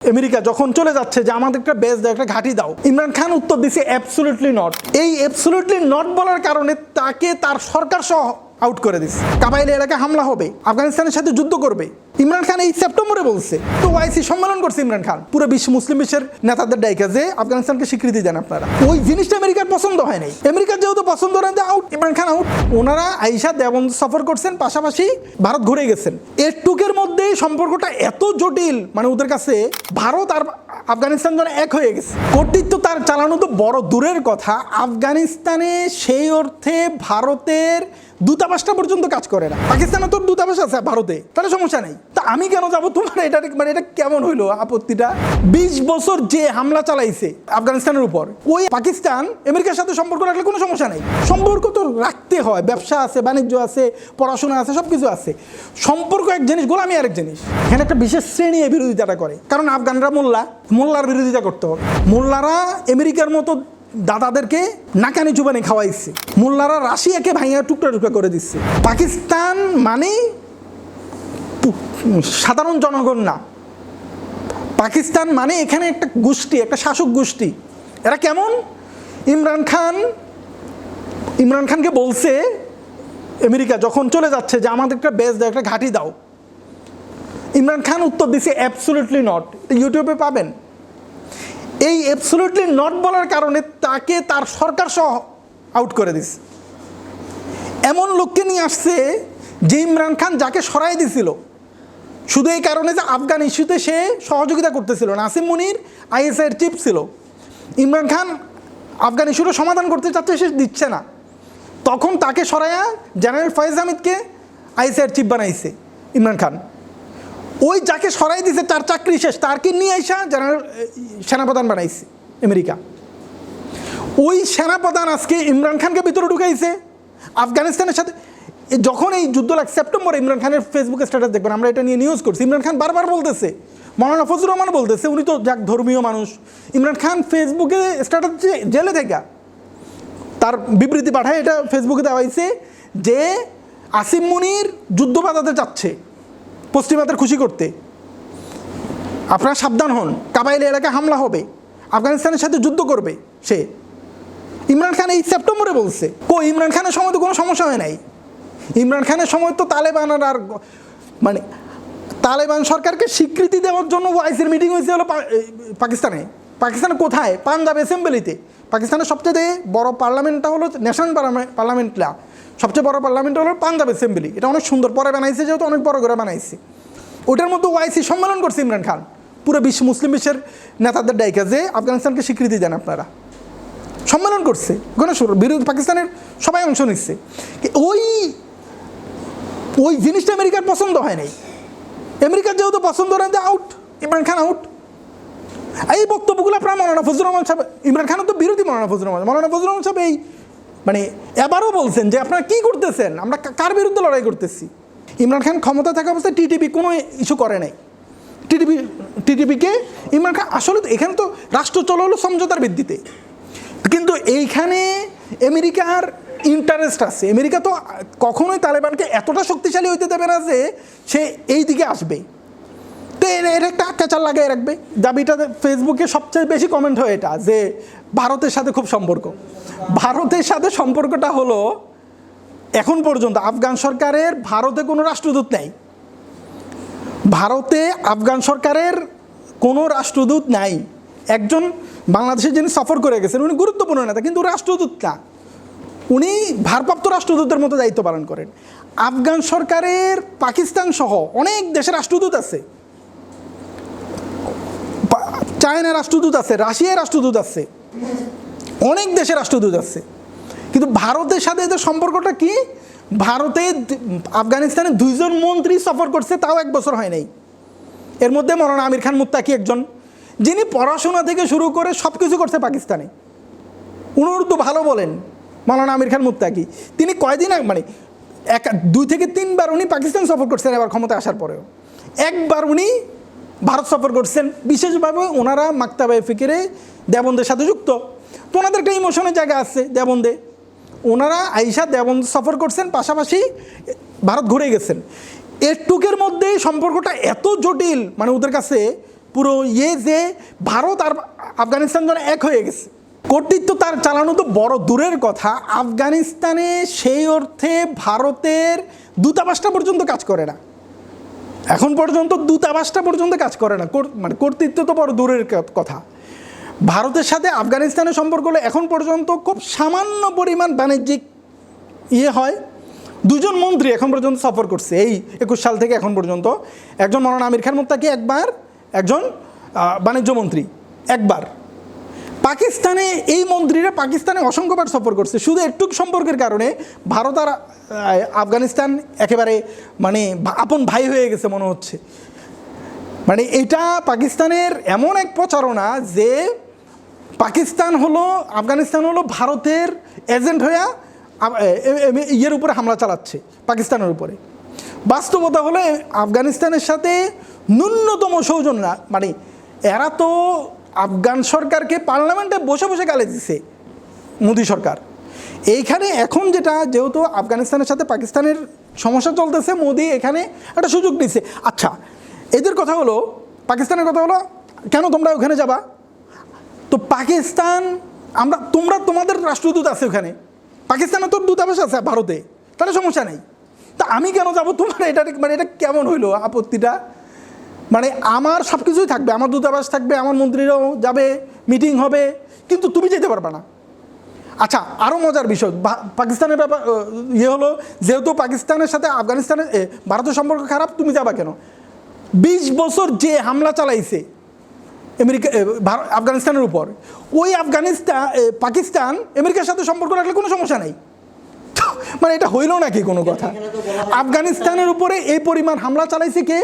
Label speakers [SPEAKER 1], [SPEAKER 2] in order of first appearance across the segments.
[SPEAKER 1] America যখন চলে যাচ্ছে যে আমাদের একটা বেস দাও, একটা ঘাঁটি দাও, ইমরান খান উত্তর দিছে অ্যাবসলিউটলি নট। এই অ্যাবসলিউটলি নট বলার কারণে তাকে তার সরকার সহ আউট করে দিচ্ছে। কাবাইলি এলাকায় হামলা হবে, আফগানিস্তানের সাথে যুদ্ধ করবে। ইমরান খান এই সেপ্টেম্বরে বলছে, তো ওআইসি সম্মেলন করছে ইমরান খান পুরো বিশ্ব মুসলিম বিশ্বের নেতাদের ডাইকা যে আফগানিস্তানকে স্বীকৃতি দেন আপনারা। ওই জিনিসটা আমেরিকার পছন্দ হয় নাই। আমেরিকার যেহেতু পছন্দ না, আউট ইমরান খান আউট। ওনারা আইসা দেববন্ধ সফর করছেন, পাশাপাশি ভারত ঘুরে গেছেন। এরটুকের মধ্যে সম্পর্কটা এত জটিল, মানে ওদের কাছে ভারত আর আফগানিস্তান যেন এক হয়ে গেছে। কর্তৃত্ব তার চালানো তো বড় দূরের কথা, আফগানিস্তানে সেই অর্থে ভারতের দূতাবাসটা পর্যন্ত কাজ করে না। পাকিস্তানে তো দূতাবাস আছে ভারতে, তাহলে সমস্যা নেই। তা আমি কেন যাবো তোমার? এটা মানে এটা কেমন হইলো আপত্তিটা? 20 বছর যে হামলা চালাইছে আফগানিস্তানের উপর, ওই পাকিস্তান আমেরিকার সাথে সম্পর্ক রাখলে কোনো সমস্যা নেই। সম্পর্ক তো রাখতে হয়, ব্যবসা আছে, বাণিজ্য আছে, পড়াশোনা আছে, সব কিছু আছে। সম্পর্ক এক জিনিস, গোলামি আরেক জিনিস। এখানে একটা বিশেষ শ্রেণী এই বিরোধিতাটা করে, কারণ আফগানরা মোল্লার বিরোধিতা করতে হবে। মোল্লারা আমেরিকার মতো দাদাদেরকে নাকানি চুবানি খাওয়াইছে। মোল্লারা রাশিয়াকে ভাঙিয়া টুকরা টুকরা করে দিচ্ছে। পাকিস্তান মানে সাধারণ জনগণ না, পাকিস্তান মানে এখানে একটা গোষ্ঠী, একটা শাসক গোষ্ঠী। এরা কেমন? ইমরান খানকে বলছে আমেরিকা যখন চলে যাচ্ছে যে আমাদের একটা বেস দাও, একটা ঘাঁটি দাও। ইমরান খান উত্তর দিছে অ্যাবসলিউটলি নট। ইউটিউবে পাবেন। এই অ্যাবসলিউটলি নট বলার কারণে তাকে তার সরকার সহ আউট করে দিচ্ছে। এমন লোককে নিয়ে আসছে যে ইমরান খান যাকে সরাই দিছিল শুধু এই কারণে যে আফগান ইস্যুতে সে সহযোগিতা করতেছিল। নাসিম মুনির আইএসআইয়ের চিফ ছিল। ইমরান খান আফগান ইস্যুটা সমাধান করতে চাচ্ছে, সে দিচ্ছে না। তখন তাকে সরাইয়া জেনারেল ফয়েজ হামিদকে আইএসআইয়ের চিফ বানাইছে ইমরান খান। ওই যাকে সরাই দিছে তার চাকরি শেষ, তারকে নিয়ে আইসা জেনারেল সেনাপ্রধান বানাইছে আমেরিকা। ওই সেনাপ্রধান আজকে ইমরান খানকে ভিতরে ঢুকাইছে আফগানিস্তানের সাথে। যখন এই যুদ্ধ লাগে সেপ্টেম্বরে, ইমরান খানের ফেসবুক স্ট্যাটাস দেখবেন, আমরা এটা নিয়ে নিউজ করছি। ইমরান খান বারবার বলতেছে, মৌলানা ফজলুর রহমান বলতেছে, উনি তো যাক ধর্মীয় মানুষ। ইমরান খান ফেসবুকে স্ট্যাটাস জেলে থেকে তার বিবৃতি পাঠায়, এটা ফেসবুকে দেওয়া হয়েছে যে আসিম মুনির যুদ্ধ বাঁধাতে চাচ্ছে পশ্চিমাদের খুশি করতে। আপনারা সাবধান হন, কাবাইলি এলাকায় হামলা হবে, আফগানিস্তানের সাথে যুদ্ধ করবে সে। ইমরান খান এই সেপ্টেম্বরে বলছে। ইমরান খানের সময় তো কোনো সমস্যা হয় নাই। ইমরান খানের সময় তো তালেবান আর মানে তালেবান সরকারকে স্বীকৃতি দেওয়ার জন্য ওআইসির মিটিং হয়েছে হলো পাকিস্তানে কোথায়? পাঞ্জাব অ্যাসেম্বলিতে। পাকিস্তানের সবচেয়ে বড় পার্লামেন্টটা হলো ন্যাশনাল পার্লামেন্টটা, সবচেয়ে বড় পার্লামেন্ট হলো পাঞ্জাব অ্যাসেম্বলি। এটা অনেক সুন্দর পরে বানাইছে, যেহেতু অনেক বড় করে বানাইছে। ওটার মধ্যে ওআইসি সম্মেলন করছে ইমরান খান পুরো বিশ্ব মুসলিম বিশ্বের নেতাদের ডাইকা যে আফগানিস্তানকে স্বীকৃতি দেন আপনারা। সম্মেলন করছে, ওখানে বিরোধী পাকিস্তানের সবাই অংশ নিচ্ছে। ওই জিনিসটা আমেরিকার পছন্দ হয় নাই। আমেরিকার যেহেতু পছন্দ না, আউট ইমরান খান আউট। এই বক্তব্যগুলো আপনার মৌলানা ফজলুর রহমান সাহেব, ইমরান খানও তো বিরোধী মৌলানা ফজলুর রহমান সাহেব এই মানে এবারও বলছেন যে আপনারা কী করতেছেন, আমরা কার বিরুদ্ধে লড়াই করতেছি। ইমরান খান ক্ষমতা থাকা অবস্থায় টিটিপি কোনো ইস্যু করে নাই। টিটিপিকে ইমরান খান আসলে এখানে তো রাষ্ট্র চলে হলো সমঝোতার ভিত্তিতে, কিন্তু এইখানে আমেরিকার ইন্টারেস্ট আছে। আমেরিকা তো কখনোই তালেবানকে এতটা শক্তিশালী হইতে দেবে না যে সে এই দিকে আসবে। তো এর একটা আটকাচার লাগাই রাখবে। দাবিটা ফেসবুকে সবচেয়ে বেশি কমেন্ট হয় এটা, যে ভারতের সাথে খুব সম্পর্ক। ভারতের সাথে সম্পর্কটা হলো এখন পর্যন্ত আফগান সরকারের ভারতে কোনো রাষ্ট্রদূত নেই। ভারতে আফগান সরকারের কোনো রাষ্ট্রদূত নাই। একজন বাংলাদেশে যিনি সফর করে গেছেন উনি গুরুত্বপূর্ণ নেতা, কিন্তু রাষ্ট্রদূত না, উনি ভারপ্রাপ্ত রাষ্ট্রদূতের মতো দায়িত্ব পালন করেন। আফগান সরকারের পাকিস্তান সহ অনেক দেশের রাষ্ট্রদূত আছে, চায়নার রাষ্ট্রদূত আছে, রাশিয়ার রাষ্ট্রদূত আছে, অনেক দেশের রাষ্ট্রদূত আছে। কিন্তু ভারতের সাথে এদের সম্পর্কটা কি? ভারতে আফগানিস্তানে 2 জন মন্ত্রী সফর করছে, তাও 1 বছর হয় নাই। এর মধ্যে মৌলানা আমির খান মুত্তাকি একজন, যিনি পড়াশোনা থেকে শুরু করে সব কিছু করছে পাকিস্তানে। উনি ভালো বলেন, মৌলানা আমির খান মুত্তাকি। তিনি কয়দিন মানে 2 থেকে 3 বার উনি পাকিস্তান সফর করছেন এবার ক্ষমতা আসার পরেও। একবার উনি ভারত সফর করছেন। বিশেষভাবে ওনারা মাকতাবায়ে ফিকিরে দেববন্ধের সাথে যুক্ত, তো ওনাদের একটা ইমোশনের জায়গা আছে দেববন্ধে। ওনারা আইসা দেববন্ধ সফর করছেন, পাশাপাশি ভারত ঘুরে গেছেন। এরটুকের মধ্যে সম্পর্কটা এত জটিল, মানে ওদের কাছে পুরো যে ভারত আর আফগানিস্তান যেন এক হয়ে গেছে। কর্তৃত্ব তার চালানো তো বড় দূরের কথা, আফগানিস্তানে সেই অর্থে ভারতের দূতাবাসটা পর্যন্ত কাজ করে না এখন পর্যন্ত, দূতাবাসটা পর্যন্ত কাজ করে না, মানে কর্তৃত্ব তো বড় দূরের কথা। ভারতের সাথে আফগানিস্তানের সম্পর্ক হলে এখন পর্যন্ত খুব সামান্য পরিমাণ বাণিজ্যিক হয়। দুজন মন্ত্রী এখন পর্যন্ত সফর করছে এই 21 সাল থেকে এখন পর্যন্ত, একজন মৌলানা আমির খান মুত্তাকি একবার, একজন বাণিজ্য মন্ত্রী একবার। পাকিস্তানে এই মন্ত্রীরা পাকিস্তানে অসংখ্যবার সফর করছে, শুধু একটু সম্পর্কের কারণে ভারত আর আফগানিস্তান একেবারে মানে আপন ভাই হয়ে গেছে মনে হচ্ছে। মানে এটা পাকিস্তানের এমন এক প্রচারণা যে পাকিস্তান হলো, আফগানিস্তান হলো ভারতের এজেন্ট হয়ে ইয়ের উপরে হামলা চালাচ্ছে, পাকিস্তানের উপরে। বাস্তবতা হলে আফগানিস্তানের সাথে ন্যূনতম সৌজন্য, মানে এরা তো আফগান সরকারকে পার্লামেন্টে বসে বসে গালি দিছে মোদি সরকার। এইখানে এখন যেটা, যেহেতু আফগানিস্তানের সাথে পাকিস্তানের সমস্যা চলতেছে, মোদি এখানে একটা সুযোগ দিচ্ছে। আচ্ছা, এদের কথা হলো, পাকিস্তানের কথা হলো, কেন তোমরা ওখানে যাবা? তো পাকিস্তান, তোমরা তোমাদের রাষ্ট্রদূত আছে ওখানে, পাকিস্তানে তোর দূতাবাস আছে ভারতে, তাহলে সমস্যা নেই। তা আমি কেন যাবো তোমার? এটা মানে এটা কেমন হইলো আপত্তিটা? মানে আমার সব কিছুই থাকবে, আমার দূতাবাস থাকবে, আমার মন্ত্রীরাও যাবে, মিটিং হবে, কিন্তু তুমি যেতে পারবে না। আচ্ছা, আরও মজার বিষয়, পাকিস্তানের ব্যাপার হলো, যেহেতু পাকিস্তানের সাথে আফগানিস্তানের ভারতের সম্পর্ক খারাপ, তুমি যাবা কেন? 20 বছর যে হামলা চালাইছে আমেরিকা আফগানিস্তানের উপর, ওই পাকিস্তান আমেরিকার সাথে সম্পর্ক রাখলে কোনো সমস্যা নেই। মানে এটা হইল নাকি কোনো কথা? আফগানিস্তানের উপরে এই পরিমাণ হামলা চালাইছে কে?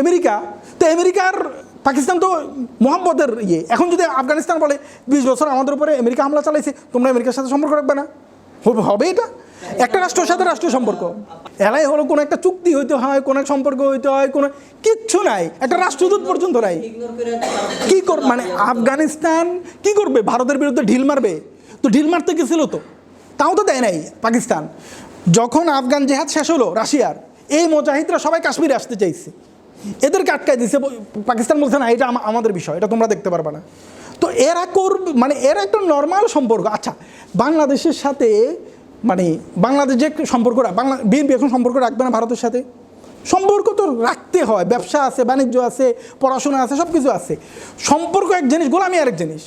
[SPEAKER 1] আমেরিকা। তো আমেরিকার পাকিস্তান তো মোহাম্মদের এখন যদি আফগানিস্তান বলে 20 বছর আমাদের উপরে আমেরিকা হামলা চালাইছে, তোমরা আমেরিকার সাথে সম্পর্ক রাখবে না, হবে এটা? একটা রাষ্ট্রের সাথে রাষ্ট্রীয় সম্পর্ক এলাই হলো, কোনো একটা চুক্তি হইতে হয়, কোনো এক সম্পর্ক হইতে হয়, কোনো কিচ্ছু নাই, একটা রাষ্ট্রদূত পর্যন্ত নাই। কি মানে আফগানিস্তান কি করবে? ভারতের বিরুদ্ধে ঢিল মারবে? তো ঢিল মারতে গেছিল তো, তাও তো দেয় নাই পাকিস্তান। যখন আফগান জেহাদ শেষ হলো রাশিয়ার, এই মুজাহিদরা সবাই কাশ্মীরে আসতে চাইছে, এদেরকে আটকায় দিচ্ছে। পাকিস্তান বলছে না, এটা আমাদের বিষয়, এটা তোমরা দেখতে পারবে না। তো এরা মানে এরা একটা নর্মাল সম্পর্ক। আচ্ছা, বাংলাদেশের সাথে মানে বাংলাদেশ যে সম্পর্ক, বিএনপি এখন সম্পর্ক রাখবে না ভারতের সাথে? সম্পর্ক তো রাখতে হয়, ব্যবসা আছে, বাণিজ্য আছে, পড়াশোনা আছে, সব কিছু আছে। সম্পর্ক এক জিনিস, গোলামি আরেক জিনিস।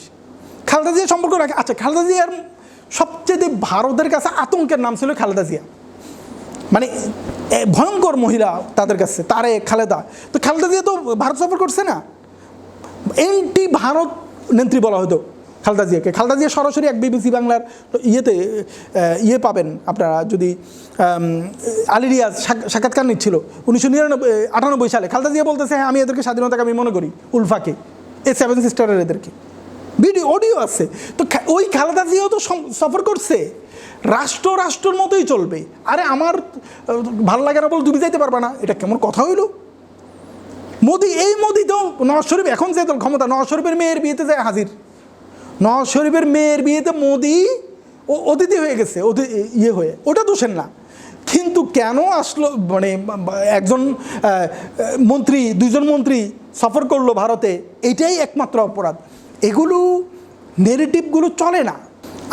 [SPEAKER 1] খালেদা জিয়া সম্পর্ক রাখে। আচ্ছা, খালেদা জিয়ার সবচেয়ে ভারতের কাছে আতঙ্কের নাম ছিল খালেদা জিয়া, মানে ভয়ঙ্কর মহিলা তাদের কাছে, খালেদা। তো খালেদা জিয়া তো ভারত সফর করছে না, এন্টি ভারত নেত্রী বলা হতো খালেদা জিয়াকে। খালেদা জিয়া সরাসরি এক বিবিসি বাংলার পাবেন আপনারা, যদি আলী রিয়াজ সাক্ষাৎকার নিচ্ছিল 1998 সালে। খালেদা জিয়া বলতেছে, হ্যাঁ আমি এদেরকে স্বাধীনতাকে আমি মনে করি, উলফাকে, এই 7 সিস্টারের এদেরকে, অডিও আছে। তো ওই খালেদা জিয়াও তো সফর করছে। রাষ্ট্রের মতোই চলবে। আরে আমার ভালো লাগে না বলে তুমি যাইতে পারবে না, এটা কেমন কথা হইল? মোদি তো নওয়াজ শরীফ এখন যে ক্ষমতা, নওয়াজ শরীফের মেয়ের বিয়েতে যায় হাজির। নওয়াজ শরীফের মেয়ের বিয়েতে মোদি অতিথি হয়ে গেছে, হয়ে, ওটা দোষের না। কিন্তু কেন আসলো, মানে একজন মন্ত্রী, 2জন মন্ত্রী সফর করলো ভারতে, এটাই একমাত্র অপরাধ। এগুলো নেগেটিভগুলো চলে না।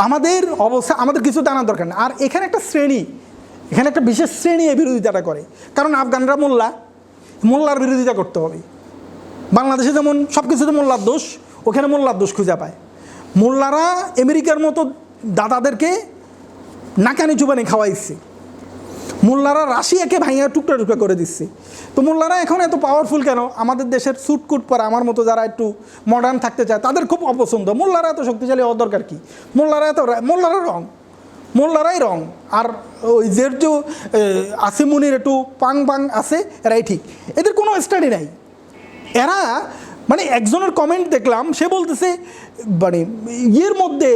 [SPEAKER 1] আমাদের অবস্থা, আমাদের কিছু জানার দরকার নেই। আর এখানে একটা শ্রেণী, এখানে একটা বিশেষ শ্রেণী এই বিরোধিতাটা করে, কারণ আফগানরা মোল্লার বিরোধিতা করতে হবে। বাংলাদেশে যেমন সব কিছুতে মোল্লার দোষ, ওখানে মোল্লার দোষ খুঁজে পায়। মোল্লারা আমেরিকার মতো দাদাদেরকে নাকানি চুবানি খাওয়াইছে, মোল্লারা রাশিয়াকে ভাঙিয়া টুকরা টুকরা করে দিচ্ছে। তো মোল্লারা এখন এত পাওয়ারফুল কেন? আমাদের দেশের স্যুটকুট পরা আমার মতো যারা একটু মডার্ন থাকতে চায় তাদের খুব অপছন্দ। মোল্লারা এত শক্তিশালী হওয়ার দরকার কি? মোল্লারাই রং। আর ওই যে আসিমুনির একটু পাং আছে, এরাই ঠিক। এদের কোনো স্টাডি নাই। এরা মানে একজনের কমেন্ট দেখলাম, সে বলতেছে মানে মধ্যে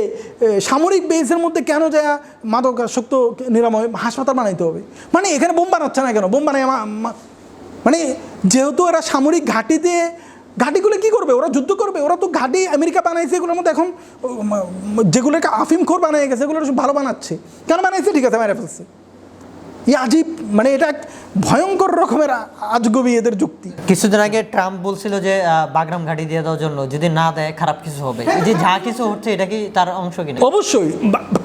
[SPEAKER 1] সামরিক বেসের মধ্যে কেন যায় মাদকাসক্ত নিরাময় হাসপাতাল বানাইতে হবে? মানে এখানে বোম বানাচ্ছে না কেন? বোম বানায় মানে যেহেতু এরা সামরিক ঘাঁটিগুলো কী করবে? ওরা যুদ্ধ করবে? ওরা তো ঘাঁটি আমেরিকা বানাইছে, এগুলোর মধ্যে এখন যেগুলোকে আফিমখোর বানিয়ে গেছে, এগুলো ভালো বানাচ্ছে। কেন বানাইছে? ঠিক আছে, মেরে ফেলছে। আজীব, মানে এটা ভয়ঙ্কর রকমের আজগবি এদের যুক্তি।
[SPEAKER 2] কিছুদিন আগে ট্রাম্প বলছিল যে বাগরাম ঘাঁটি দিয়ে দেওয়ার জন্য, যদি না দেয় খারাপ কিছু হবে। এই যে যা কিছু হচ্ছে এটা কি তার অংশ কিনা?
[SPEAKER 1] অবশ্যই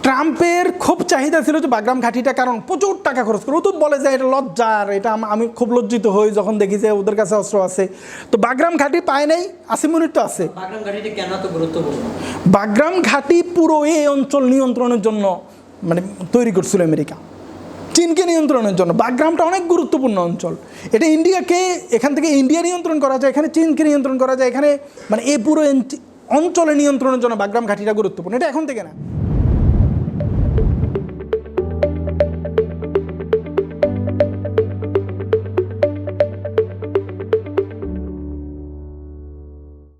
[SPEAKER 1] ট্রাম্পের খুব চাহিদা ছিল যে বাগরাম ঘাঁটিটা, কারণ প্রচুর টাকা খরচ করে। ও তো বলে যে এটা লজ্জার, এটা আমি খুব লজ্জিত হই যখন দেখি যে ওদের কাছে অস্ত্র আছে। তো বাগরাম ঘাঁটি পায় নাই, আসিম মুনির তো আছে।
[SPEAKER 2] বাগরাম ঘাঁটিটা কেন এত গুরুত্বপূর্ণ?
[SPEAKER 1] বাগরাম ঘাঁটি পুরো এই অঞ্চল নিয়ন্ত্রণের জন্য মানে তৈরি করছিল আমেরিকা, চীনকে নিয়ন্ত্রণের জন্য। বাগরামটা অনেক গুরুত্বপূর্ণ অঞ্চল। এটা ইন্ডিয়াকে, এখান থেকে ইন্ডিয়া নিয়ন্ত্রণ করা যায়, এখানে চীনকে নিয়ন্ত্রণ করা যায়, এখানে মানে এই পুরো অঞ্চলে নিয়ন্ত্রণের জন্য বাগরাম ঘাঁটিটা গুরুত্বপূর্ণ। এটা এখন থেকে না।